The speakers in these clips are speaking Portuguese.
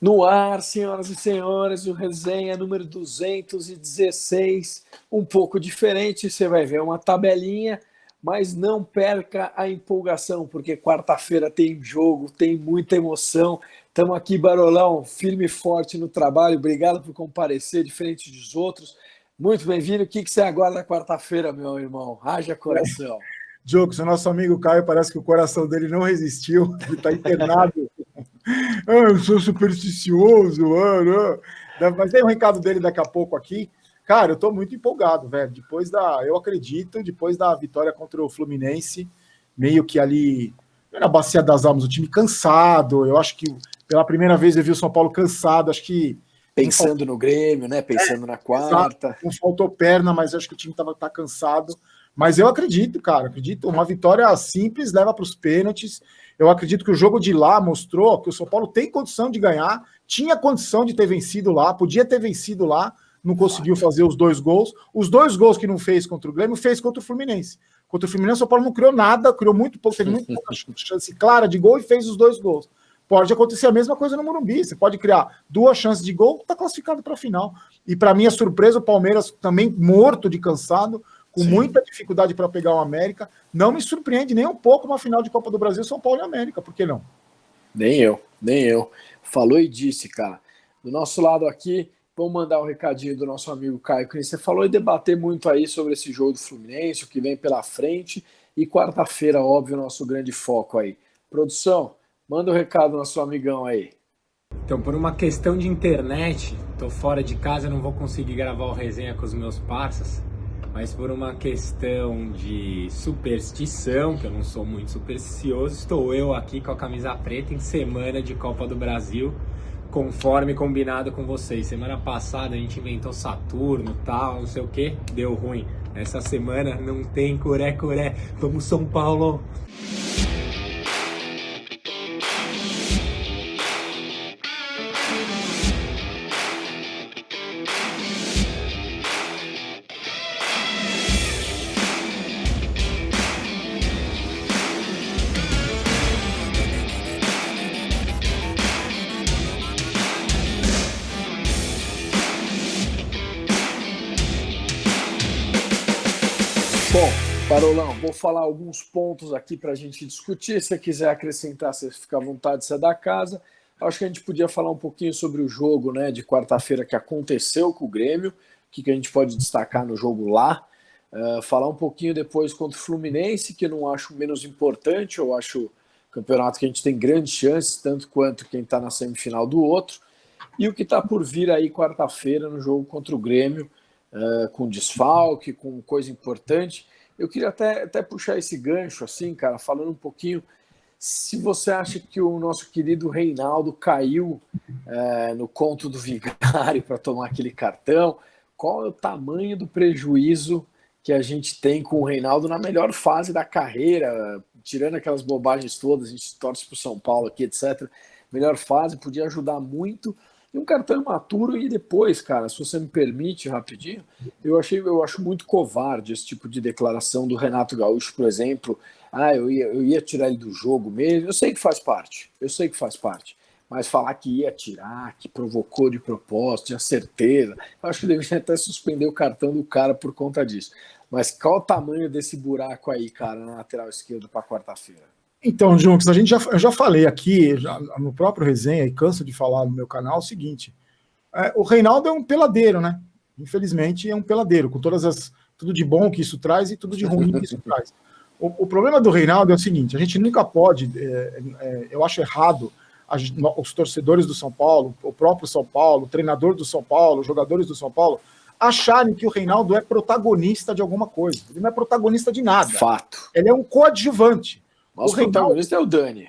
No ar, senhoras e senhores, o resenha número 216, um pouco diferente, você vai ver uma tabelinha, mas não perca a empolgação, porque quarta-feira tem jogo, tem muita emoção. Estamos aqui, Barolão, firme e forte no trabalho, obrigado por comparecer, diferente dos outros. Muito bem-vindo, o que você aguarda quarta-feira, meu irmão? Haja coração. Diogo, o nosso amigo Caio, parece que o coração dele não resistiu, ele está internado. Eu sou supersticioso, mano. Mas tem um recado dele daqui a pouco aqui. Cara, eu tô muito empolgado, velho. Eu acredito, depois da vitória contra o Fluminense, meio que ali na Bacia das Almas, o time cansado. Eu acho que pela primeira vez eu vi o São Paulo cansado, acho que pensando no Grêmio, né? Pensando na quarta. Exato. Não faltou perna, mas eu acho que o time tá cansado. Mas eu acredito, cara, uma vitória simples leva para os pênaltis. Eu acredito que o jogo de lá mostrou que o São Paulo tem condição de ganhar, tinha condição de ter vencido lá, podia ter vencido lá, não conseguiu fazer os 2 gols. Os 2 gols que não fez contra o Grêmio, fez contra o Fluminense. Contra o Fluminense, o São Paulo não criou nada, criou muito pouco, teve muito pouca chance clara de gol e fez os 2 gols. Pode acontecer a mesma coisa no Morumbi. Você pode criar 2 chances de gol, está classificado para a final. E para minha surpresa, o Palmeiras também morto de cansado, com muita dificuldade para pegar o América. Não me surpreende nem um pouco uma final de Copa do Brasil, São Paulo e América, por que não? Nem eu. Falou e disse, cara. Do nosso lado aqui, vamos mandar um recadinho do nosso amigo Caio, que você falou e debater muito aí sobre esse jogo do Fluminense, o que vem pela frente, e quarta-feira, óbvio, nosso grande foco aí. Produção, manda um recado do nosso amigão aí. Então, por uma questão de internet, tô fora de casa, não vou conseguir gravar o resenha com os meus parceiros, mas por uma questão de superstição, que eu não sou muito supersticioso, estou eu aqui com a camisa preta em semana de Copa do Brasil, conforme combinado com vocês. Semana passada a gente inventou Saturno, tal, não sei o que, deu ruim. Essa semana não tem curé. Vamos São Paulo! Bom, Barolão, vou falar alguns pontos aqui para a gente discutir. Se você quiser acrescentar, você fica à vontade, você é da casa. Acho que a gente podia falar um pouquinho sobre o jogo, né, de quarta-feira que aconteceu com o Grêmio, o que a gente pode destacar no jogo lá. Falar um pouquinho depois contra o Fluminense, que eu não acho menos importante. Eu acho um campeonato que a gente tem grandes chances, tanto quanto quem está na semifinal do outro. E o que está por vir aí quarta-feira no jogo contra o Grêmio, com desfalque, com coisa importante. Eu queria até puxar esse gancho, assim, cara, falando um pouquinho, se você acha que o nosso querido Reinaldo caiu no conto do vigário para tomar aquele cartão, qual é o tamanho do prejuízo que a gente tem com o Reinaldo na melhor fase da carreira, tirando aquelas bobagens todas, a gente torce para o São Paulo aqui, etc. Melhor fase, podia ajudar muito. E um cartão imaturo. E depois, cara, se você me permite rapidinho, eu acho muito covarde esse tipo de declaração do Renato Gaúcho, por exemplo. Eu ia tirar ele do jogo mesmo. Eu sei que faz parte, mas falar que ia tirar, que provocou de propósito, tinha certeza, eu acho que deveria até suspender o cartão do cara por conta disso. Mas qual o tamanho desse buraco aí, cara, na lateral esquerda para quarta-feira? Então, Junks, eu já falei aqui, no próprio resenha, e canso de falar no meu canal, o seguinte: o Reinaldo é um peladeiro, né? Infelizmente é um peladeiro, com tudo de bom que isso traz e tudo de ruim que isso traz. O problema do Reinaldo é o seguinte: a gente nunca pode, eu acho errado, os torcedores do São Paulo, o próprio São Paulo, o treinador do São Paulo, os jogadores do São Paulo, acharem que o Reinaldo é protagonista de alguma coisa. Ele não é protagonista de nada. Fato. Ele é um coadjuvante. Nosso protagonista é o Dani.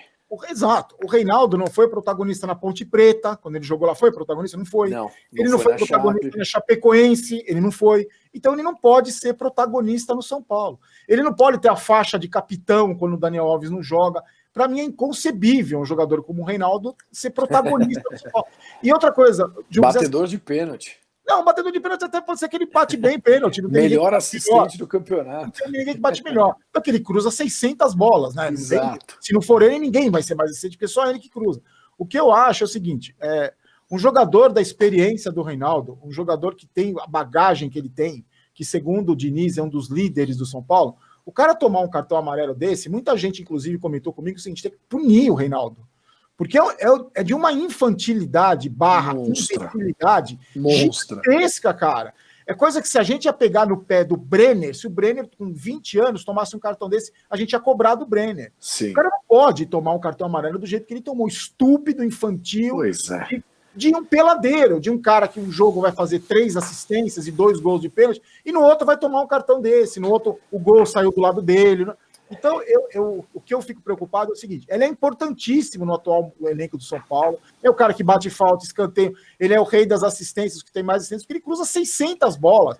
Exato. O Reinaldo não foi protagonista na Ponte Preta, quando ele jogou lá, foi protagonista? Não foi. Ele não foi protagonista na Chapecoense, ele não foi. Então ele não pode ser protagonista no São Paulo. Ele não pode ter a faixa de capitão quando o Daniel Alves não joga. Para mim é inconcebível um jogador como o Reinaldo ser protagonista no São Paulo. E outra coisa... Batedor de pênalti. Não, o batedor de pênalti até pode ser que ele bate bem pênalti. Melhor assistente do campeonato. Não tem ninguém que bate melhor. Porque ele cruza 600 bolas, né? Exato. Se não for ele, ninguém vai ser mais assistente, porque é só ele que cruza. O que eu acho é o seguinte, Um jogador da experiência do Reinaldo, um jogador que tem a bagagem que ele tem, que segundo o Diniz é um dos líderes do São Paulo, o cara tomar um cartão amarelo desse, muita gente inclusive comentou comigo que a gente tem que punir o Reinaldo. Porque é de uma infantilidade barra infantilidade gigantesca, cara. É coisa que se a gente ia pegar no pé do Brenner, se o Brenner com 20 anos tomasse um cartão desse, a gente ia cobrar do Brenner. Sim. O cara não pode tomar um cartão amarelo do jeito que ele tomou, estúpido, infantil, de um peladeiro, de um cara que um jogo vai fazer 3 assistências e 2 gols de pênalti, e no outro vai tomar um cartão desse, no outro o gol saiu do lado dele. Então, o que eu fico preocupado é o seguinte, ele é importantíssimo no atual elenco do São Paulo, é o cara que bate falta, escanteio, ele é o rei das assistências, que tem mais assistências, porque ele cruza 600 bolas.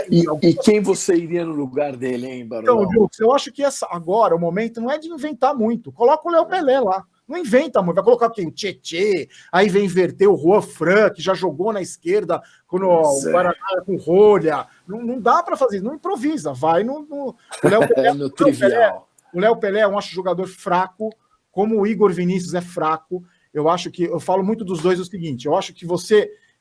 E quem você iria no lugar dele, hein, Barulho? Então, eu acho que agora o momento não é de inventar muito, coloca o Léo Pelé lá. Não inventa muito, vai colocar quem? O Tietê, aí vem inverter o Juan Fran, que já jogou na esquerda quando o Guaraná com rolha. Não dá para fazer isso, não improvisa, vai no o Léo Pelé, no trivial. O Léo Pelé eu acho jogador fraco, como o Igor Vinícius é fraco. Eu falo muito dos dois o seguinte, eu acho que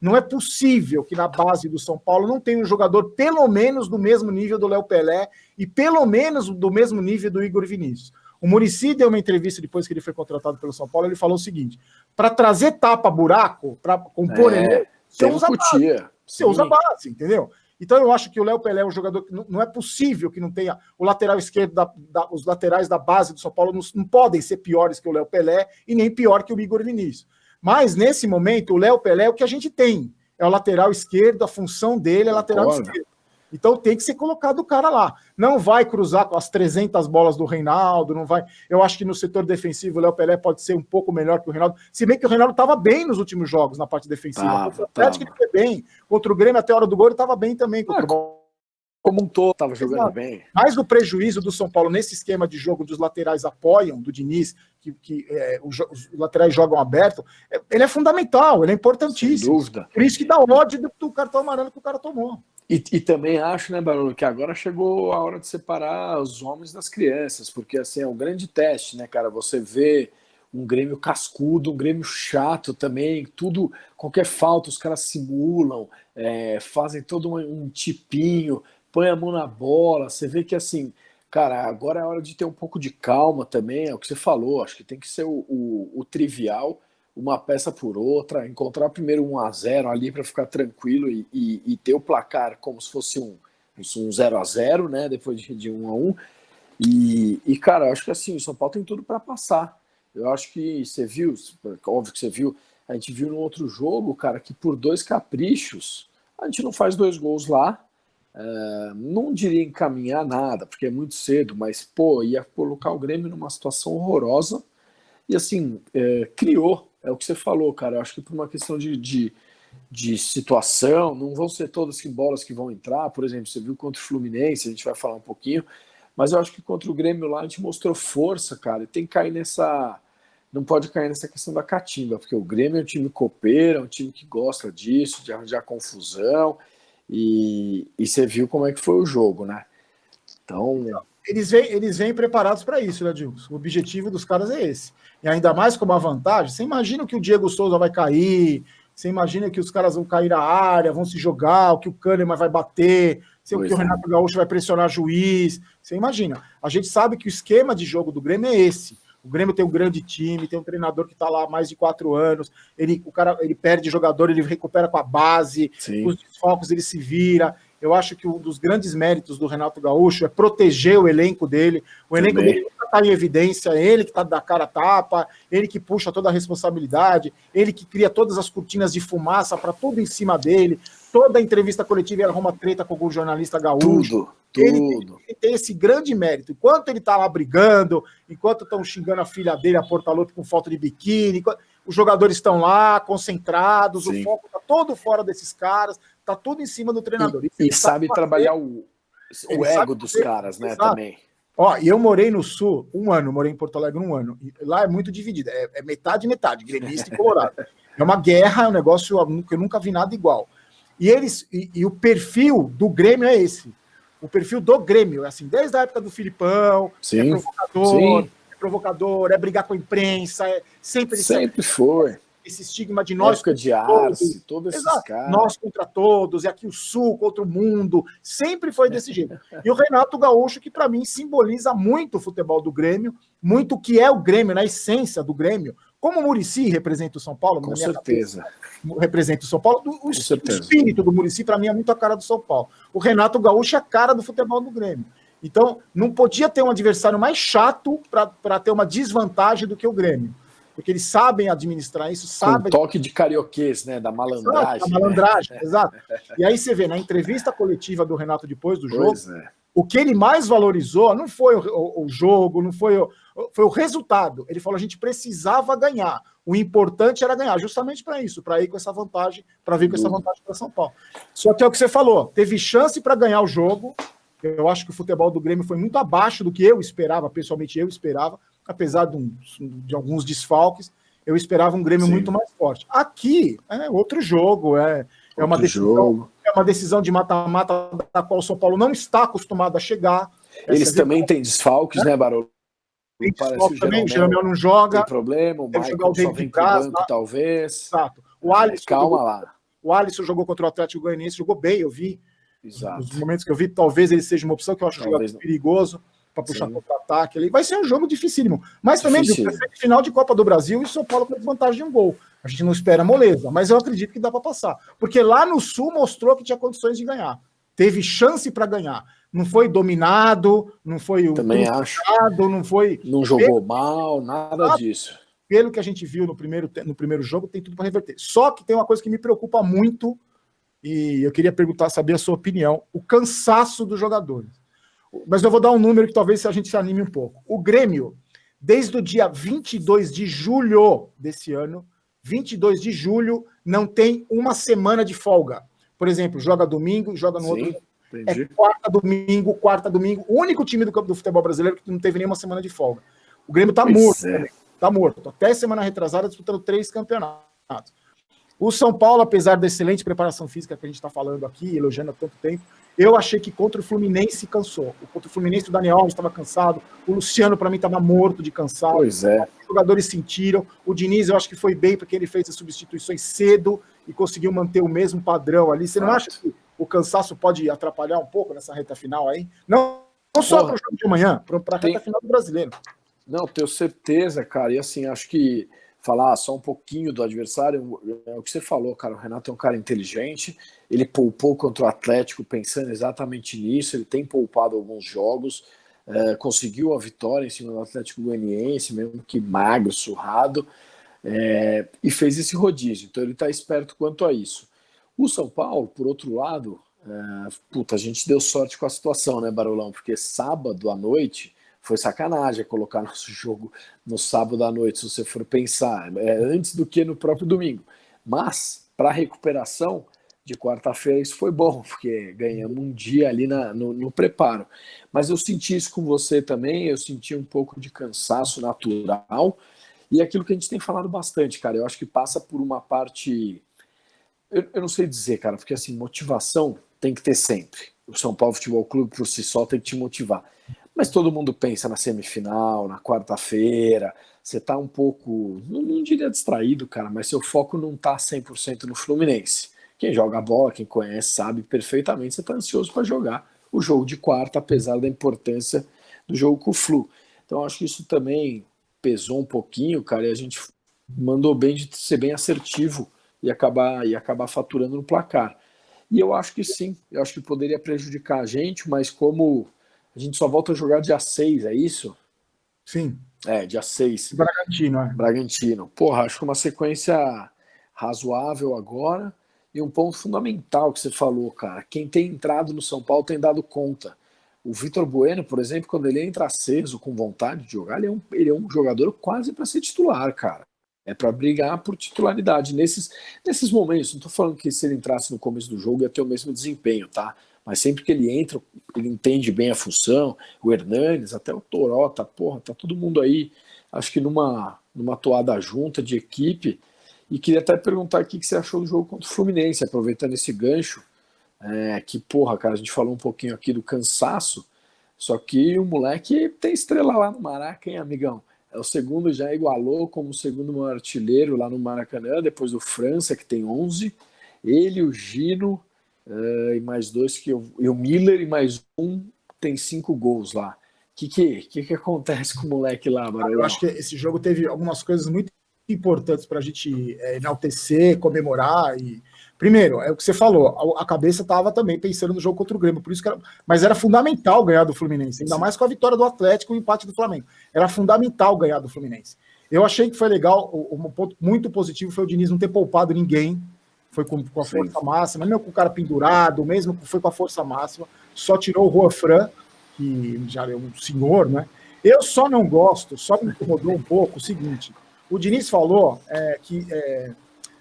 não é possível que na base do São Paulo não tenha um jogador pelo menos do mesmo nível do Léo Pelé e pelo menos do mesmo nível do Igor Vinícius. O Muricy deu uma entrevista depois que ele foi contratado pelo São Paulo, ele falou o seguinte, para trazer tapa-buraco, para compor ele, você usa base, entendeu? Então eu acho que o Léo Pelé é um jogador que não é possível que não tenha o lateral esquerdo, os laterais da base do São Paulo não podem ser piores que o Léo Pelé e nem pior que o Igor Vinícius. Mas nesse momento o Léo Pelé é o que a gente tem, é o lateral esquerdo, a função dele é lateral esquerdo. Então tem que ser colocado o cara lá. Não vai cruzar com as 300 bolas do Reinaldo, não vai. Eu acho que no setor defensivo o Léo Pelé pode ser um pouco melhor que o Reinaldo, se bem que o Reinaldo estava bem nos últimos jogos na parte defensiva. Contra o Atlético ele foi bem, contra o Grêmio até a hora do gol ele estava bem também. Como um todo, estava jogando bem. Mas o prejuízo do São Paulo nesse esquema de jogo dos laterais apoiam, do Diniz, os laterais jogam aberto, ele é fundamental, ele é importantíssimo. Sem dúvida. Por isso que dá ódio do cartão amarelo que o cara tomou. E também acho, né, Barulho, que agora chegou a hora de separar os homens das crianças, porque assim é um grande teste, né, cara? Você vê um Grêmio cascudo, um Grêmio chato também, tudo, qualquer falta os caras simulam, fazem todo um tipinho, põe a mão na bola, você vê que assim, cara, agora é hora de ter um pouco de calma também, é o que você falou, acho que tem que ser o trivial, uma peça por outra, encontrar primeiro 1-0 ali para ficar tranquilo e ter o placar como se fosse um 0-0, né, depois de 1-1, e cara, eu acho que assim, o São Paulo tem tudo para passar. Eu acho que você viu, óbvio que você viu, a gente viu no outro jogo, cara, que por 2 caprichos, a gente não faz 2 gols lá, não diria encaminhar nada, porque é muito cedo, mas, pô, ia colocar o Grêmio numa situação horrorosa, e assim, criou, é o que você falou, cara, eu acho que por uma questão de situação, não vão ser todas as bolas que vão entrar, por exemplo, você viu contra o Fluminense, a gente vai falar um pouquinho, mas eu acho que contra o Grêmio lá a gente mostrou força, cara, e tem que cair não pode cair nessa questão da catimba, porque o Grêmio é um time copeiro, é um time que gosta disso, de arranjar confusão, e você viu como é que foi o jogo, né? Então... Eles vêm preparados para isso, né, Dilson? O objetivo dos caras é esse. E ainda mais com uma vantagem, você imagina que o Diego Souza vai cair, você imagina que os caras vão cair na área, vão se jogar, que o Kahneman vai bater, que o Renato Gaúcho vai pressionar juiz, você imagina. A gente sabe que o esquema de jogo do Grêmio é esse. O Grêmio tem um grande time, tem um treinador que está lá há mais de 4 anos, ele perde jogador, ele recupera com a base, os desfalques ele se vira. Eu acho que um dos grandes méritos do Renato Gaúcho é proteger o elenco dele. O elenco dele nunca está em evidência, ele que está da cara a tapa, ele que puxa toda a responsabilidade, ele que cria todas as cortinas de fumaça para tudo em cima dele. Toda a entrevista coletiva ele arruma treta com o jornalista gaúcho. Tudo. Ele tem esse grande mérito. Enquanto ele está lá brigando, enquanto estão xingando a filha dele, a Portaluppi, com foto de biquíni, os jogadores estão lá, concentrados, o foco está todo fora desses caras, está tudo em cima do treinador. E sabe trabalhar o ego dos caras, né, também. Ó, e eu morei no Sul 1 ano, morei em Porto Alegre 1 ano. E lá é muito dividido, é metade, gremista e colorado. É uma guerra, é um negócio que eu nunca vi nada igual. E o perfil do Grêmio é esse. O perfil do Grêmio, assim, desde a época do Filipão, é provocador, é brigar com a imprensa, sempre foi. esse estigma de nós época de Arce, todos esses caras. Nós contra todos, e aqui o Sul contra o mundo, sempre foi desse jeito. E o Renato Gaúcho, que para mim simboliza muito o futebol do Grêmio, muito o que é o Grêmio, na essência do Grêmio, como o Muricy representa o São Paulo, com certeza. Representa o São Paulo, o espírito do Muricy, para mim, é muito a cara do São Paulo. O Renato Gaúcho é a cara do futebol do Grêmio. Então, não podia ter um adversário mais chato para ter uma desvantagem do que o Grêmio. Porque eles sabem administrar isso, sabem. Com um toque de carioquês, né? Da malandragem. Exato, da malandragem, exato. E aí você vê, na entrevista coletiva do Renato depois do jogo, o que ele mais valorizou não foi o jogo, não foi o resultado. Ele falou: a gente precisava ganhar. O importante era ganhar, justamente para isso, para ir com essa vantagem, para vir com essa vantagem para São Paulo. Só que é o que você falou, teve chance para ganhar o jogo. Eu acho que o futebol do Grêmio foi muito abaixo do que eu esperava, pessoalmente eu esperava, apesar de alguns desfalques, eu esperava um Grêmio muito mais forte. Aqui é outro jogo, é uma decisão de mata-mata da qual o São Paulo não está acostumado a chegar. Eles também têm desfalques, né, Barolo? Tem desfalque também, o Jeromel não joga. Tem problema, o Maicon só vem pro banco, talvez. Exato. O Alisson calma lá. O Alisson jogou contra o Atlético Goianiense, jogou bem, eu vi. Exato. Nos momentos que eu vi, talvez ele seja uma opção que eu acho um jogador perigoso para puxar contra-ataque. Ele vai ser um jogo dificílimo. Mas também, final de Copa do Brasil, e o São Paulo com vantagem de um gol. A gente não espera moleza, mas eu acredito que dá para passar. Porque lá no Sul mostrou que tinha condições de ganhar. Teve chance para ganhar. Não foi dominado, não foi também acho. Não foi. Não jogou mal, nada disso. Pelo que a gente viu no primeiro jogo, tem tudo para reverter. Só que tem uma coisa que me preocupa muito, e eu queria saber a sua opinião: o cansaço dos jogadores. Mas eu vou dar um número que talvez a gente se anime um pouco. O Grêmio, desde o dia 22 de julho desse ano, 22 de julho, não tem uma semana de folga. Por exemplo, joga domingo, joga no outro. Entendi. É quarta, domingo. O único time do futebol brasileiro que não teve nenhuma semana de folga. O Grêmio tá morto. Tá morto. Até semana retrasada disputando 3 campeonatos. O São Paulo, apesar da excelente preparação física que a gente está falando aqui, elogiando há tanto tempo, eu achei que contra o Fluminense cansou. Contra o Fluminense, o Daniel Alves estava cansado. O Luciano, para mim, estava morto de cansado. Pois é. Os jogadores sentiram. O Diniz, eu acho que foi bem, porque ele fez as substituições cedo e conseguiu manter o mesmo padrão ali. Você não acha que o cansaço pode atrapalhar um pouco nessa reta final aí? Não só para o jogo de amanhã, para a reta final do Brasileiro. Não, tenho certeza, cara. E assim, acho que falar só um pouquinho do adversário, é o que você falou, cara. O Renato é um cara inteligente, ele poupou contra o Atlético pensando exatamente nisso, ele tem poupado alguns jogos, conseguiu a vitória em cima do Atlético Goianiense, mesmo que magro, surrado, e fez esse rodízio, então ele está esperto quanto a isso. O São Paulo, por outro lado, a gente deu sorte com a situação, né, Barolão? Porque sábado à noite foi sacanagem colocar nosso jogo no sábado à noite, se você for pensar, antes do que no próprio domingo. Mas, para a recuperação de quarta-feira, isso foi bom, porque ganhamos um dia ali no preparo. Mas eu senti isso com você também, eu senti um pouco de cansaço natural, e aquilo que a gente tem falado bastante, cara, eu acho que passa por uma parte... Eu não sei dizer, cara, porque assim, motivação tem que ter sempre. O São Paulo Futebol Clube, por si só, tem que te motivar. Mas todo mundo pensa na semifinal, na quarta-feira, você tá um pouco, não diria distraído, cara, mas seu foco não tá 100% no Fluminense. Quem joga bola, quem conhece, sabe perfeitamente, você tá ansioso para jogar o jogo de quarta, apesar da importância do jogo com o Flu. Então acho que isso também pesou um pouquinho, cara, e a gente mandou bem de ser bem assertivo e acabar faturando no placar. E eu acho que sim, eu acho que poderia prejudicar a gente, mas como a gente só volta a jogar dia 6, é isso? Sim. Dia 6. Bragantino, Bragantino. Porra, acho que uma sequência razoável agora e um ponto fundamental que você falou, cara. Quem tem entrado no São Paulo tem dado conta. O Vitor Bueno, por exemplo, quando ele entra aceso, com vontade de jogar, ele é um jogador quase para ser titular, cara. É para brigar por titularidade. Nesses momentos, não estou falando que se ele entrasse no começo do jogo ia ter o mesmo desempenho, tá? Mas sempre que ele entra, ele entende bem a função. O Hernanes, até o Toró, tá todo mundo aí, acho que numa toada junta de equipe. E queria até perguntar aqui o que você achou do jogo contra o Fluminense, aproveitando esse gancho, cara, a gente falou um pouquinho aqui do cansaço, só que o moleque tem estrela lá no Maraca, hein, amigão? É o segundo, já igualou como o segundo maior artilheiro lá no Maracanã, depois do França, que tem 11. Ele, o Gino, e mais dois, e o Miller, e mais um, tem 5 gols lá. O que acontece com o moleque lá, Barulho? Eu acho que esse jogo teve algumas coisas muito importantes para a gente enaltecer, comemorar. Primeiro, é o que você falou, a cabeça estava também pensando no jogo contra o Grêmio, por isso que mas era fundamental ganhar do Fluminense, ainda mais com a vitória do Atlético e o empate do Flamengo. Era fundamental ganhar do Fluminense. Eu achei que foi legal, um ponto muito positivo foi o Diniz não ter poupado ninguém, foi com a força máxima, mesmo com o cara pendurado, mesmo que foi com a força máxima, só tirou o Juan Fran, que já é um senhor, né? Eu só não gosto, só me incomodou um pouco o seguinte, o Diniz falou que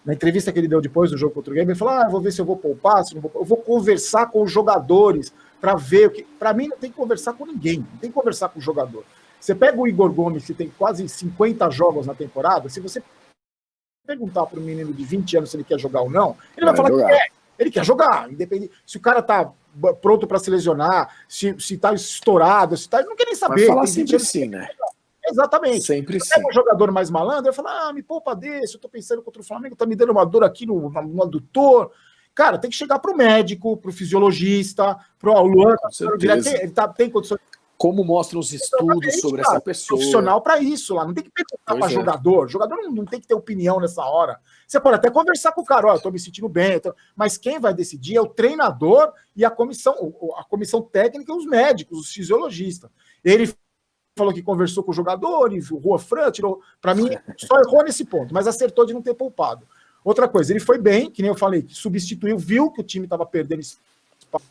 na entrevista que ele deu depois do jogo contra o Grêmio, ele falou, eu vou ver se eu vou poupar, se não vou, eu vou conversar com os jogadores para ver o que... Para mim não tem que conversar com ninguém, não tem que conversar com o jogador. Você pega o Igor Gomes, que tem quase 50 jogos na temporada, se você perguntar para um menino de 20 anos se ele quer jogar ou não, ele vai falar que quer. Ele quer jogar, independente. Se o cara tá pronto para se lesionar, se tá estourado, se tá, ele não quer nem saber. Vai falar sempre sim, né? Exatamente. Sempre sim. Pega um jogador mais malandro, eu falo, me poupa desse, eu tô pensando contra o Flamengo, tá me dando uma dor aqui no adutor. Cara, tem que chegar pro médico, pro fisiologista, pro Luan, ele tem condições. Como mostram os estudos sobre essa pessoa. Profissional para isso lá, não tem que perguntar para jogador. Jogador não tem que ter opinião nessa hora. Você pode até conversar com o cara, eu tô me sentindo bem, mas quem vai decidir é o treinador e a comissão técnica e os médicos, os fisiologistas. Ele falou que conversou com o jogador, e o Juan Fran tirou. Para mim, só errou nesse ponto, mas acertou de não ter poupado. Outra coisa, ele foi bem, que nem eu falei, que substituiu, viu que o time estava perdendo,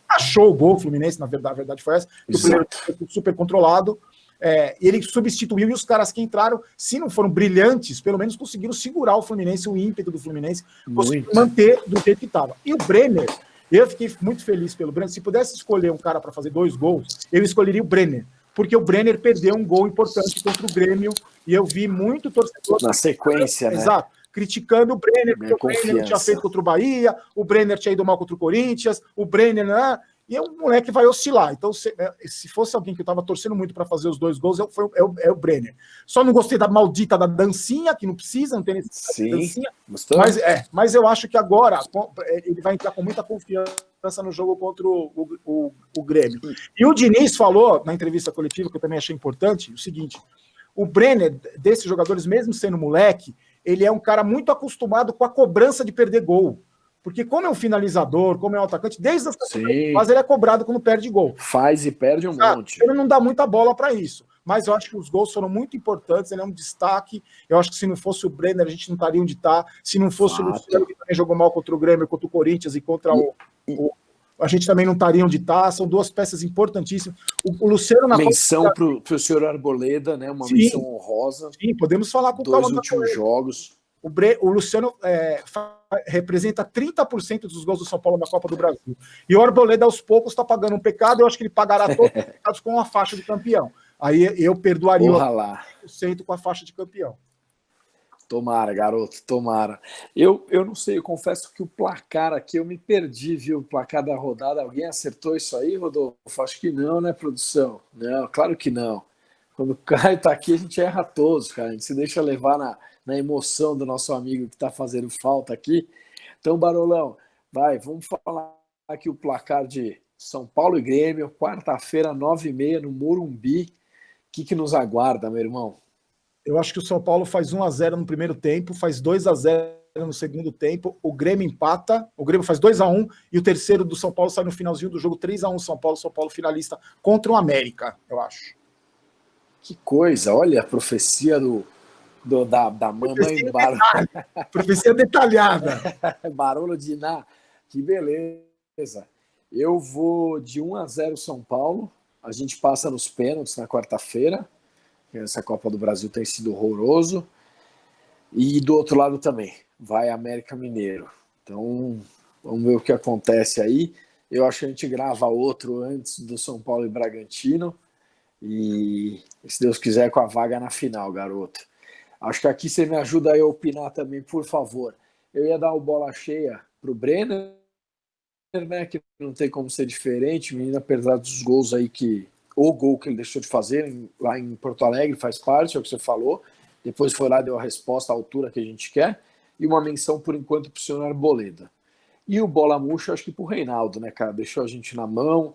achou o gol Fluminense, na verdade, a verdade foi essa, o primeiro foi super controlado, ele substituiu e os caras que entraram, se não foram brilhantes, pelo menos conseguiram segurar o Fluminense, o ímpeto do Fluminense, conseguiram manter do jeito que estava. E o Brenner, eu fiquei muito feliz pelo Brenner, se pudesse escolher um cara para fazer 2 gols, eu escolheria o Brenner, porque o Brenner perdeu um gol importante contra o Grêmio, e eu vi muito torcedor... Na sequência, né? Exato. Criticando o Brenner, porque o Brenner não tinha feito contra o Bahia, o Brenner tinha ido mal contra o Corinthians, o Brenner, né? E o moleque vai oscilar. Então, se fosse alguém que eu estava torcendo muito para fazer os 2 gols, é o Brenner. Só não gostei da maldita da dancinha, que não precisa, não tem necessidade de dancinha. Mas eu acho que agora ele vai entrar com muita confiança no jogo contra o Grêmio. E o Diniz falou, na entrevista coletiva, que eu também achei importante, o seguinte, o Brenner, desses jogadores, mesmo sendo moleque, ele é um cara muito acostumado com a cobrança de perder gol. Porque como é um finalizador, como é um atacante, desde a fase ele é cobrado quando perde gol. Faz e perde um monte. Ele não dá muita bola para isso. Mas eu acho que os gols foram muito importantes, ele é um destaque. Eu acho que se não fosse o Brenner, a gente não estaria onde está. Se não fosse o Luciano, que também jogou mal contra o Grêmio, contra o Corinthians e contra a gente também não estaria onde está. São 2 peças importantíssimas. O Luciano na menção para o senhor Arboleda, né? Uma menção honrosa. Sim, podemos falar com 2 últimos jogos. O Luciano representa 30% dos gols do São Paulo na Copa do Brasil. E o Arboleda, aos poucos, está pagando um pecado. Eu acho que ele pagará todos os pecados com a faixa de campeão. Aí eu perdoaria o 100% com a faixa de campeão. Tomara, garoto, tomara. Eu não sei, eu confesso que o placar aqui eu me perdi, viu? O placar da rodada. Alguém acertou isso aí, Rodolfo? Acho que não, né, produção? Não, claro que não. Quando o Caio tá aqui, a gente erra todos, cara. A gente se deixa levar na emoção do nosso amigo que tá fazendo falta aqui. Então, Barolão, vamos falar aqui o placar de São Paulo e Grêmio, quarta-feira, 9h30, no Morumbi. O que nos aguarda, meu irmão? Eu acho que o São Paulo faz 1-0 no primeiro tempo, faz 2-0 no segundo tempo, o Grêmio empata, o Grêmio faz 2-1 e o terceiro do São Paulo sai no finalzinho do jogo, 3-1 São Paulo finalista contra o América, eu acho. Que coisa, olha a profecia da mamãe Barolo. Profecia detalhada. Barolo de Iná, que beleza. Eu vou de 1-0 São Paulo, a gente passa nos pênaltis na quarta-feira. Essa Copa do Brasil tem sido horroroso. E do outro lado também, vai América Mineiro. Então, vamos ver o que acontece aí. Eu acho que a gente grava outro antes do São Paulo e Bragantino. E, se Deus quiser, com a vaga na final, garoto. Acho que aqui você me ajuda a opinar também, por favor. Eu ia dar o bola cheia pro Brenner, né, que não tem como ser diferente, menino, apesar dos gols aí que o gol que ele deixou de fazer lá em Porto Alegre, faz parte, é o que você falou. Depois foi lá, deu a resposta à altura que a gente quer. E uma menção, por enquanto, para o senhor Arboleda. E o bola murcha, acho que para o Reinaldo, né, cara? Deixou a gente na mão.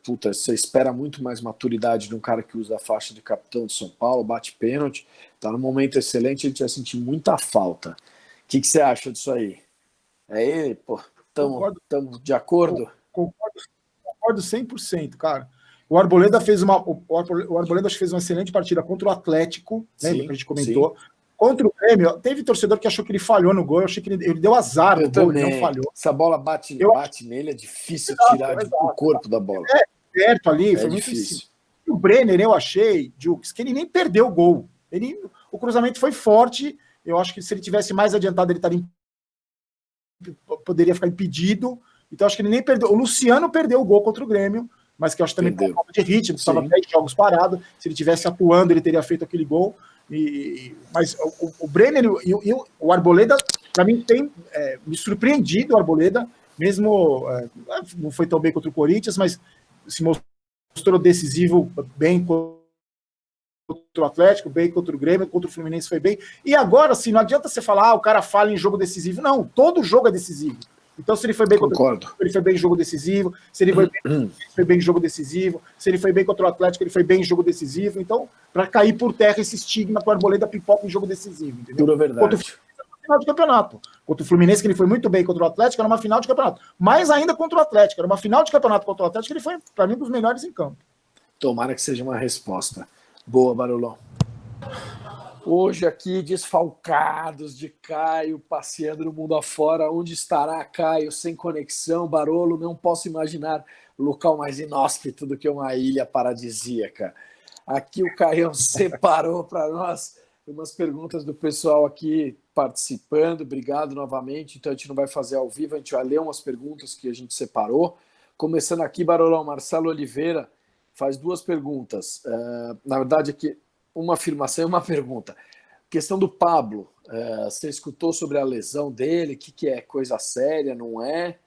Puta, você espera muito mais maturidade de um cara que usa a faixa de capitão de São Paulo, bate pênalti. Tá num momento excelente, a gente vai sentir muita falta. O que você acha disso aí? É ele, pô? Estamos de acordo? Concordo 100%, cara. O Arboleda fez o Arboleda acho que fez uma excelente partida contra o Atlético, lembra que a gente comentou? Sim. Contra o Grêmio, teve torcedor que achou que ele falhou no gol, eu achei que ele deu azar no gol, ele não falhou. Essa bola bate nele, é difícil tirar o corpo da bola. Perto ali, foi muito difícil. E o Brenner, eu achei, Jukes, que ele nem perdeu o gol. O cruzamento foi forte, eu acho que se ele tivesse mais adiantado, ele poderia ficar impedido. Então, acho que ele nem perdeu. O Luciano perdeu o gol contra o Grêmio, mas que eu acho também por falta de ritmo, estava 10 jogos parado. Se ele tivesse atuando, ele teria feito aquele gol. Mas o Brenner e o Arboleda, para mim, tem me surpreendido o Arboleda, mesmo não foi tão bem contra o Corinthians, mas se mostrou decisivo bem contra o Atlético, bem contra o Grêmio, contra o Fluminense foi bem. E agora, assim, não adianta você falar, o cara fala em jogo decisivo. Não, todo jogo é decisivo. Então, se ele foi bem ele foi bem em jogo decisivo, se ele foi bem em jogo decisivo, se ele foi bem contra o Atlético, ele foi bem em jogo decisivo. Então, para cair por terra esse estigma que o Arboleda pipoca em jogo decisivo, entendeu? Pura verdade. Contra o Fluminense, era uma final de campeonato. Contra o Fluminense, que ele foi muito bem contra o Atlético, era uma final de campeonato. Mais ainda contra o Atlético, era uma final de campeonato contra o Atlético, ele foi, para mim, um dos melhores em campo. Tomara que seja uma resposta. Boa, Barolão. Hoje aqui, desfalcados de Caio, passeando no mundo afora. Onde estará Caio sem conexão? Barolo, não posso imaginar local mais inóspito do que uma ilha paradisíaca. Aqui o Caio separou para nós umas perguntas do pessoal aqui participando. Obrigado novamente. Então a gente não vai fazer ao vivo, a gente vai ler umas perguntas que a gente separou. Começando aqui, Barolão, Marcelo Oliveira faz duas perguntas. Na verdade, aqui uma afirmação e uma pergunta. Questão do Pablo. Você escutou sobre a lesão dele? O que é? Coisa séria, não é?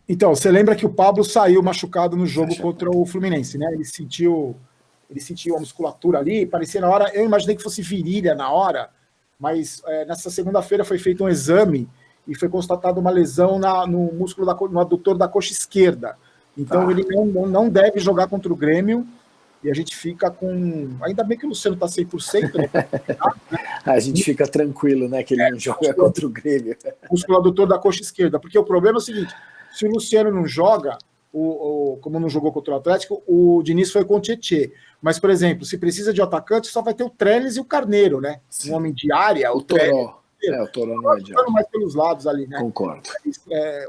Então, você lembra que o Pablo saiu machucado no jogo contra o Fluminense, né? Ele sentiu a musculatura ali, parecia na hora, eu imaginei que fosse virilha na hora, mas nessa segunda-feira foi feito um exame e foi constatada uma lesão no músculo no adutor da coxa esquerda. Então ele não deve jogar contra o Grêmio e a gente fica com... Ainda bem que o Luciano está 100%, né? A gente fica tranquilo, né? Que ele não joga contra o Grêmio. Músculo adutor da coxa esquerda. Porque o problema é o seguinte, se o Luciano não joga, como não jogou contra o Atlético, o Diniz foi com o Tietê. Mas, por exemplo, se precisa de um atacante, só vai ter o Trellis e o Carneiro, né? Sim. Um homem de área, o Toró. O Toró não é de área. Mais pelos lados ali, né? Concordo.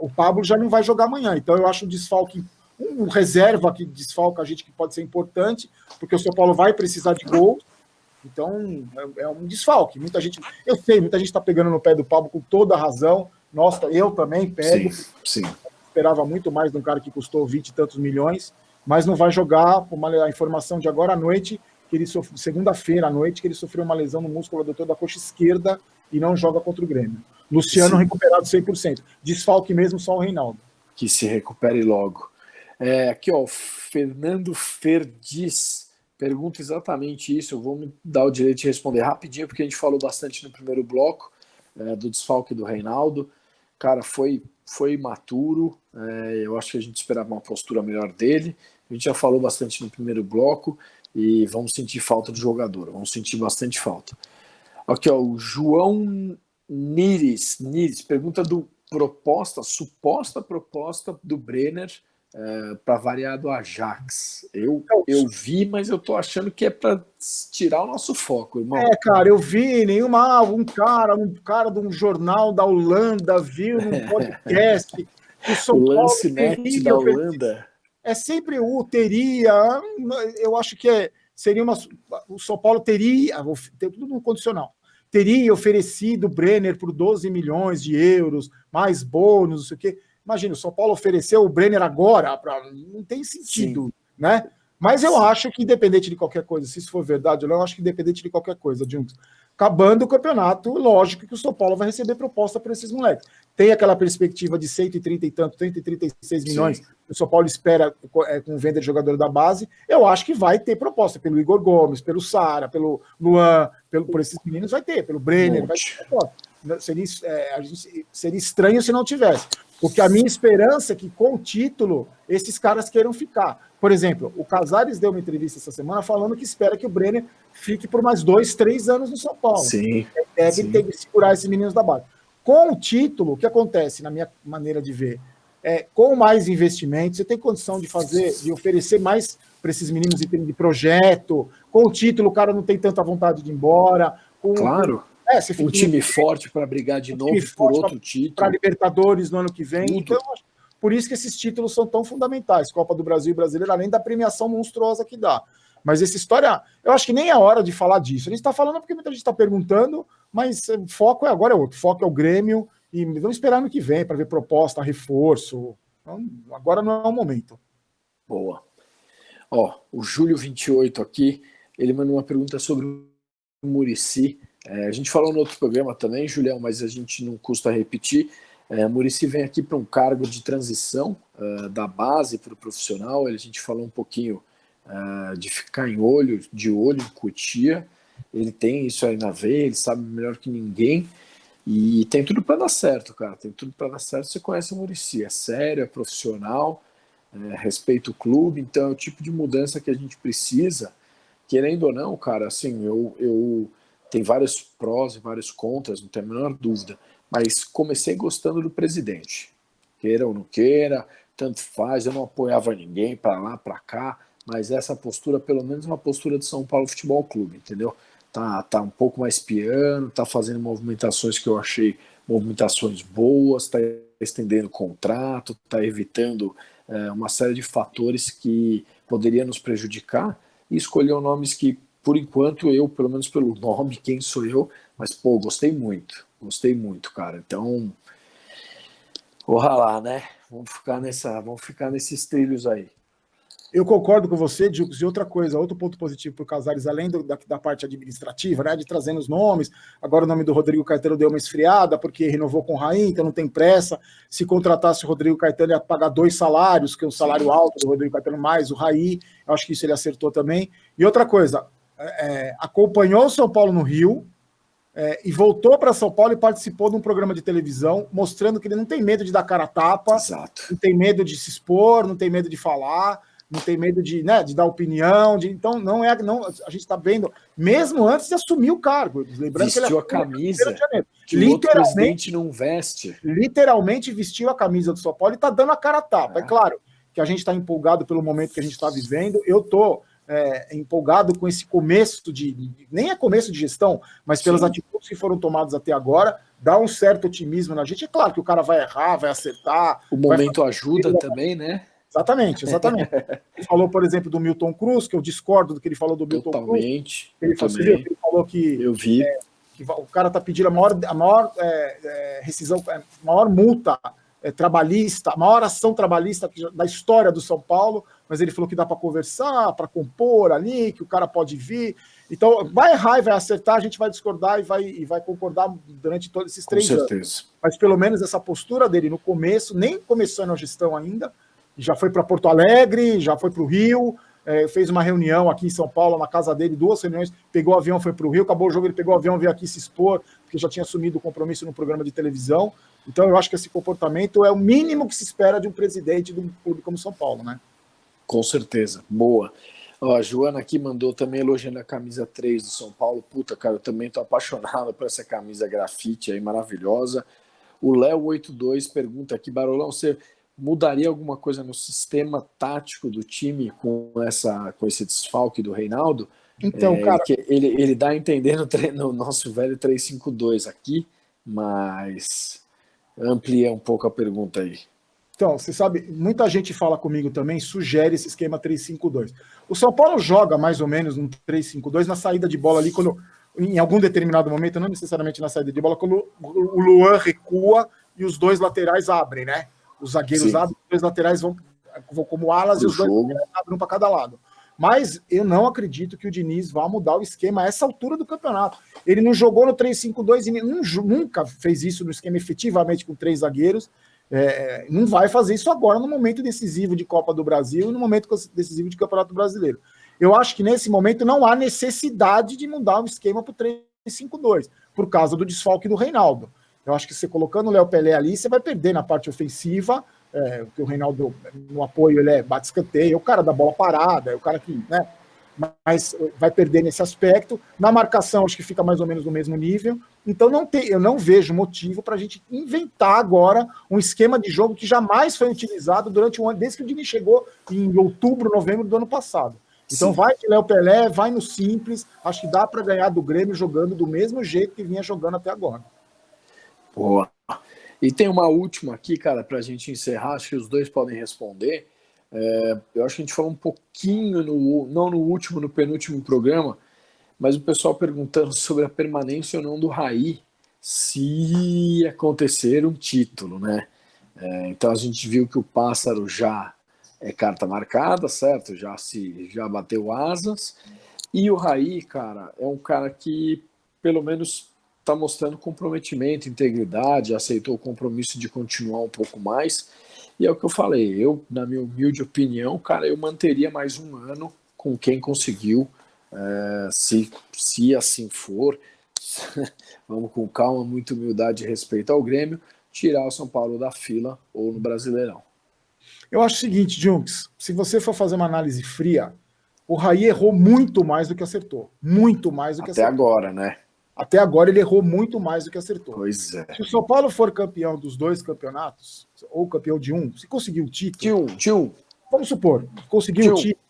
O Pablo já não vai jogar amanhã, então eu acho um desfalque, um reserva que desfalca a gente, que pode ser importante, porque o São Paulo vai precisar de gol. Então, é um desfalque. Muita gente está pegando no pé do Pablo com toda a razão. Nossa, eu também pego. Sim. Esperava muito mais de um cara que custou 20 e tantos milhões, mas não vai jogar. A informação de agora à noite, que ele sofreu, segunda-feira à noite, que ele sofreu uma lesão no músculo adutor da coxa esquerda e não joga contra o Grêmio. Luciano recuperado 100%. Desfalque mesmo só o Reinaldo. Que se recupere logo. Aqui, ó, o Fernando Ferdiz pergunta exatamente isso. Eu vou me dar o direito de responder rapidinho, porque a gente falou bastante no primeiro bloco do desfalque do Reinaldo. Cara, foi imaturo. Eu acho que a gente esperava uma postura melhor dele. A gente já falou bastante no primeiro bloco e vamos sentir falta do jogador. Vamos sentir bastante falta. Aqui, ó, o João Nires pergunta suposta proposta do Brenner para variar do Ajax. Eu vi, mas eu tô achando que é para tirar o nosso foco, irmão. Cara, eu vi um cara de um jornal da Holanda viu num podcast o Lance Net da Holanda. É sempre teria. Eu acho que seria o São Paulo teria tudo no condicional. Teria oferecido o Brenner por 12 milhões de euros, mais bônus, não sei o quê. Imagina, o São Paulo ofereceu o Brenner agora, não tem sentido, né? Mas eu acho que, independente de qualquer coisa, se isso for verdade ou não, eu acho que independente de qualquer coisa, Juntos, acabando o campeonato, lógico que o São Paulo vai receber proposta por esses moleques. Tem aquela perspectiva de 130 e tanto, 136 milhões, Sim. que o São Paulo espera com venda de jogador da base. Eu acho que vai ter proposta pelo Igor Gomes, pelo Sara, pelo Luan, por esses meninos vai ter, pelo Brenner, vai ter proposta. Seria estranho se não tivesse. Porque a minha esperança é que com o título, esses caras queiram ficar. Por exemplo, o Casares deu uma entrevista essa semana falando que espera que o Brenner fique por mais 2, 3 anos no São Paulo. Sim. Deve ter que segurar esses meninos da base. Com o título, o que acontece, na minha maneira de ver, com mais investimentos, você tem condição de oferecer mais para esses meninos em termos de projeto. Com o título, o cara não tem tanta vontade de ir embora. Claro. Um time forte para brigar de novo por outro título. Para Libertadores no ano que vem. Tudo. Então, por isso que esses títulos são tão fundamentais. Copa do Brasil e Brasileiro, além da premiação monstruosa que dá. Mas essa história, eu acho que nem é hora de falar disso. A gente está falando porque muita gente está perguntando, mas o foco agora é outro. O foco é o Grêmio e vamos esperar no que vem para ver proposta, reforço. Então, agora não é o momento. Boa. Ó, o Júlio 28 aqui, ele mandou uma pergunta sobre o Muricy. A gente falou no outro programa também, Julião, mas a gente não custa repetir. Muricy vem aqui para um cargo de transição da base para o profissional. A gente falou um pouquinho de ficar de olho em Cotia. Ele tem isso aí na veia, ele sabe melhor que ninguém. E tem tudo para dar certo, cara. Tem tudo para dar certo. Você conhece o Muricy, é sério, é profissional, respeita o clube. Então é o tipo de mudança que a gente precisa. Querendo ou não, cara, assim, eu tem vários prós e vários contras, não tem a menor dúvida. Mas comecei gostando do presidente. Queira ou não queira, tanto faz. Eu não apoiava ninguém para lá, para cá. Mas essa postura, pelo menos uma postura do São Paulo Futebol Clube, entendeu? Tá um pouco mais piano, tá fazendo movimentações que eu achei movimentações boas, tá estendendo o contrato, tá evitando uma série de fatores que poderiam nos prejudicar e escolheu nomes que, por enquanto, eu, pelo menos pelo nome, quem sou eu, mas, pô, gostei muito, cara. Então, lá, né? Vamos ficar nesses trilhos aí. Eu concordo com você, Dicos, e outra coisa, outro ponto positivo para o Casares, além da parte administrativa, né, de trazendo os nomes, agora o nome do Rodrigo Caetano deu uma esfriada, porque renovou com o Raí, então não tem pressa. Se contratasse o Rodrigo Caetano, ia pagar 2 salários, que é o salário alto do Rodrigo Caetano, mais o Raí, eu acho que isso ele acertou também. E outra coisa, acompanhou o São Paulo no Rio, e voltou para São Paulo e participou de um programa de televisão, mostrando que ele não tem medo de dar cara a tapa, Exato. Não tem medo de se expor, não tem medo de falar, não tem medo de dar opinião, então a gente está vendo, mesmo antes de assumir o cargo, lembrando vestiu que ele a camisa que literalmente, o outro presidente não veste. Literalmente vestiu a camisa do São Paulo e está dando a cara a tapa. É claro que a gente está empolgado pelo momento que a gente está vivendo, eu estou empolgado com esse começo nem é começo de gestão, mas pelas atitudes que foram tomadas até agora, dá um certo otimismo na gente. É claro que o cara vai errar, vai acertar. O momento ajuda também, né? Exatamente. Ele falou, por exemplo, do Milton Cruz, que eu discordo do que ele falou do Milton Cruz. Ele falou que eu vi. Que o cara está pedindo a maior rescisão, a maior multa trabalhista, a maior ação trabalhista da história do São Paulo, mas ele falou que dá para conversar, para compor ali, que o cara pode vir. Então, vai errar e vai acertar, a gente vai discordar e vai concordar durante todos esses 3 anos. Com certeza. Mas pelo menos essa postura dele no começo, nem começou a gestão ainda, já foi para Porto Alegre, já foi para o Rio, fez uma reunião aqui em São Paulo, na casa dele, 2 reuniões, pegou o avião, foi para o Rio, acabou o jogo, ele pegou o avião, veio aqui se expor, porque já tinha assumido o compromisso no programa de televisão. Então eu acho que esse comportamento é o mínimo que se espera de um presidente de um clube como São Paulo, né? Com certeza, boa. Ó, a Joana aqui mandou também elogiando a camisa 3 do São Paulo. Puta, cara, eu também tô apaixonado por essa camisa grafite aí, maravilhosa. O Léo 82 pergunta aqui, Barolão, você mudaria alguma coisa no sistema tático do time com esse desfalque do Reinaldo? Então, cara... Ele dá a entender no nosso velho 3-5-2 aqui, mas amplia um pouco a pergunta aí. Então, você sabe, muita gente fala comigo também, sugere esse esquema 3-5-2. O São Paulo joga mais ou menos um 3-5-2 na saída de bola ali, quando, em algum determinado momento, não necessariamente na saída de bola, quando o Luan recua e os 2 laterais abrem, né? Os zagueiros abrem, os 2 laterais vão como alas e os 2 laterais abrem um para cada lado. Mas eu não acredito que o Diniz vá mudar o esquema a essa altura do campeonato. Ele não jogou no 3-5-2 e nunca fez isso no esquema efetivamente com 3 zagueiros. Não vai fazer isso agora no momento decisivo de Copa do Brasil e no momento decisivo de Campeonato Brasileiro. Eu acho que nesse momento não há necessidade de mudar o esquema para o 3-5-2, por causa do desfalque do Reinaldo. Eu acho que você colocando o Léo Pelé ali, você vai perder na parte ofensiva, porque o Reinaldo no apoio ele bate escanteio, é o cara da bola parada, é o cara que, né, mas vai perder nesse aspecto. Na marcação, acho que fica mais ou menos no mesmo nível. Então, eu não vejo motivo para a gente inventar agora um esquema de jogo que jamais foi utilizado durante um ano, desde que o Diniz chegou em outubro, novembro do ano passado. Então, vai de Léo Pelé, vai no simples. Acho que dá para ganhar do Grêmio jogando do mesmo jeito que vinha jogando até agora. Boa. E tem uma última aqui, cara, para a gente encerrar. Acho que os dois podem responder. Eu acho que a gente falou um pouquinho, não no último, no penúltimo programa, mas o pessoal perguntando sobre a permanência ou não do Raí, se acontecer um título, né? Então a gente viu que o Pássaro já é carta marcada, certo? Já bateu asas. E o Raí, cara, é um cara que pelo menos está mostrando comprometimento, integridade, aceitou o compromisso de continuar um pouco mais. E é o que eu falei, na minha humilde opinião, cara, eu manteria mais um ano com quem conseguiu, se assim for, vamos com calma, muita humildade e respeito ao Grêmio, tirar o São Paulo da fila ou no Brasileirão. Eu acho o seguinte, Junks, se você for fazer uma análise fria, o Raí errou muito mais do que acertou. Muito mais do que acertou. Até agora, né? Até agora ele errou muito mais do que acertou. Pois é. Se o São Paulo for campeão dos 2 campeonatos, ou campeão de um, se conseguir o título... De um. Vamos supor, conseguir o título,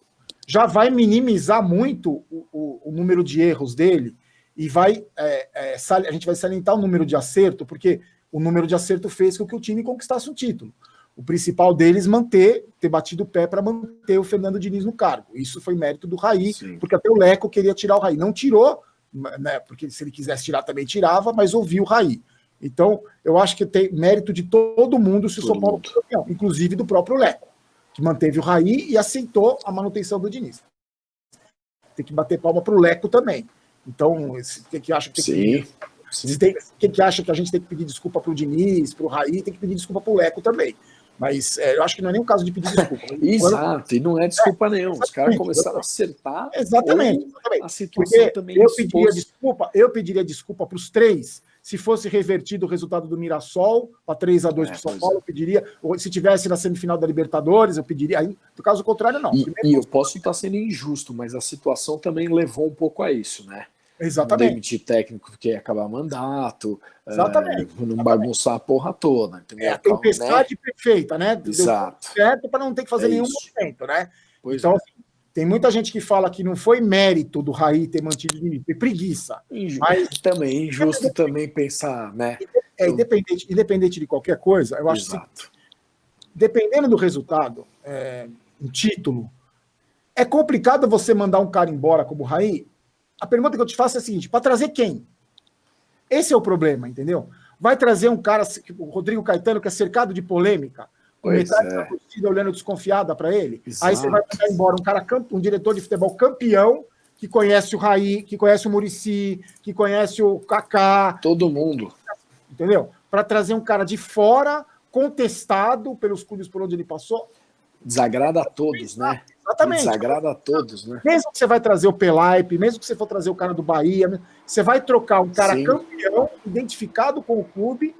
já vai minimizar muito o número de erros dele e a gente vai salientar o número de acerto, porque o número de acerto fez com que o time conquistasse um título. O principal deles ter batido o pé para manter o Fernando Diniz no cargo. Isso foi mérito do Raí, porque até o Leco queria tirar o Raí. Não tirou, né, porque se ele quisesse tirar também tirava, mas ouviu o Raí. Então, eu acho que tem mérito de todo mundo se o São Paulo for campeão, inclusive do próprio Leco, que manteve o Raí e aceitou a manutenção do Diniz. Tem que bater palma para o Leco também. Então, quem que acha que quem que acha que a gente tem que pedir desculpa para o Diniz, para o Raí, tem que pedir desculpa para o Leco também. Mas eu acho que não é nem o caso de pedir desculpa. Exato, e não é desculpa nenhuma. Os caras começaram a acertar. Exatamente. A situação porque também eu pediria desculpa para os 3 se fosse revertido o resultado do Mirassol para 3-2 para o São Paulo, eu pediria. Ou se tivesse na semifinal da Libertadores, eu pediria. Aí, no caso contrário, não. E eu posso estar sendo injusto, mas a situação também levou um pouco a isso, né? Exatamente. Não demitir técnico que ia acabar mandato, não Exatamente. Bagunçar a porra toda. Entendeu? A tempestade perfeita, né? Exato. Certo para não ter que fazer nenhum movimento, né? Pois então, assim, tem muita gente que fala que não foi mérito do Raí ter mantido o limite, foi preguiça. Mas também injusto também pensar, né? Independente de qualquer coisa, eu acho que, dependendo do resultado, um título, é complicado você mandar um cara embora como o Raí. A pergunta que eu te faço é a seguinte: para trazer quem? Esse é o problema, entendeu? Vai trazer um cara, o Rodrigo Caetano, que é cercado de polêmica, com metade da torcida olhando desconfiada para ele. Exato. Aí você vai mandar embora um diretor de futebol campeão, que conhece o Raí, que conhece o Muricy, que conhece o Kaká. Todo mundo. Entendeu? Para trazer um cara de fora, contestado pelos clubes por onde ele passou. Desagrada a todos, né? Exatamente. Desagrada a todos, né? Mesmo que você vai trazer o Pelaipe, mesmo que você for trazer o cara do Bahia, você vai trocar um cara campeão, identificado com o clube,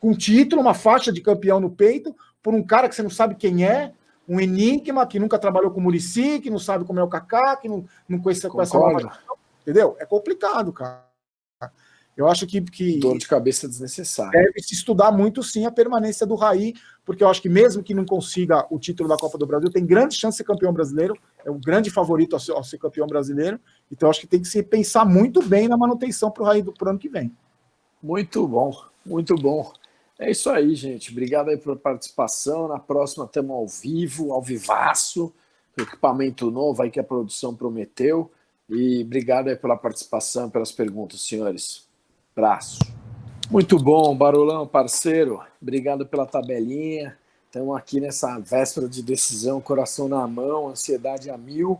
com título, uma faixa de campeão no peito, por um cara que você não sabe quem é, um enigma, que nunca trabalhou com o Muricy, que não sabe como é o Kaká, que não conhece essa nova... Entendeu? É complicado, cara. Eu acho que dor de cabeça desnecessária. Deve se estudar muito, sim, a permanência do Raí, porque eu acho que mesmo que não consiga o título da Copa do Brasil, tem grande chance de ser campeão brasileiro, é o grande favorito ao ser campeão brasileiro, então eu acho que tem que se pensar muito bem na manutenção para o Raí pro ano que vem. Muito bom, muito bom. É isso aí, gente. Obrigado aí pela participação. Na próxima estamos ao vivo, ao vivaço, equipamento novo aí que a produção prometeu. E obrigado aí pela participação, pelas perguntas, senhores. Abraço. Muito bom, Barolão, parceiro. Obrigado pela tabelinha. Estamos aqui nessa véspera de decisão, coração na mão, ansiedade a 1000.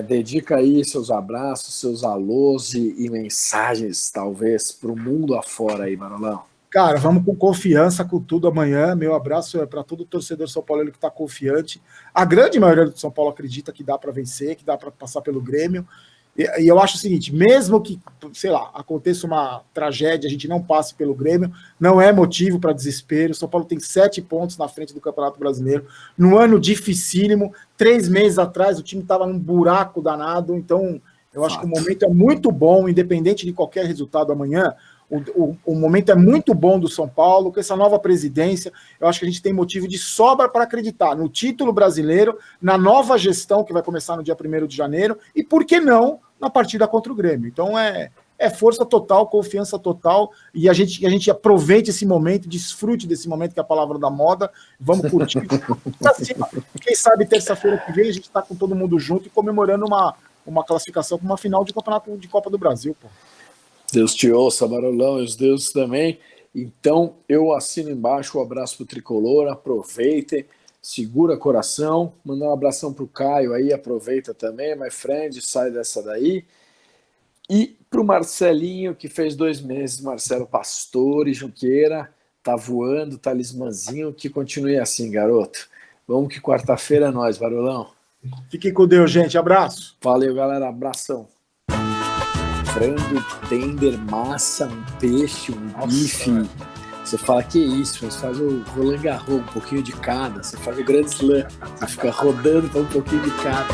Dedica aí seus abraços, seus alôs e mensagens, talvez, para o mundo afora aí, Marolão. Cara, vamos com confiança com tudo amanhã. Meu abraço é para todo torcedor São Paulo que está confiante. A grande maioria do São Paulo acredita que dá para vencer, que dá para passar pelo Grêmio. E eu acho o seguinte, mesmo que, sei lá, aconteça uma tragédia, a gente não passe pelo Grêmio, não é motivo para desespero. O São Paulo tem 7 pontos na frente do Campeonato Brasileiro, num ano dificílimo. 3 meses atrás o time estava num buraco danado, então eu acho que o momento é muito bom, independente de qualquer resultado amanhã. O momento é muito bom do São Paulo, com essa nova presidência, eu acho que a gente tem motivo de sobra para acreditar no título brasileiro, na nova gestão que vai começar no dia 1º de janeiro, e por que não na partida contra o Grêmio. Então é força total, confiança total, e a gente aproveite esse momento, desfrute desse momento que é a palavra da moda, vamos curtir. Quem sabe terça-feira que vem a gente está com todo mundo junto e comemorando uma classificação para uma final de campeonato de Copa do Brasil, pô. Deus te ouça, Marolão, e os deuses também. Então, eu assino embaixo o abraço pro Tricolor, aproveitem, segura coração, mandar um abração pro Caio aí, aproveita também, my friend, sai dessa daí. E pro Marcelinho, que fez 2 meses, Marcelo Pastore Junqueira, tá voando, talismãzinho, que continue assim, garoto. Vamos que quarta-feira é nós, Marolão. Fiquem com Deus, gente, abraço. Valeu, galera, abração. Frango, tender, massa, um peixe, um bife. Você fala, que isso? Você faz o Roland Garros, um pouquinho de cada. Você faz o Grand Slam, você fica rodando para um pouquinho de cada.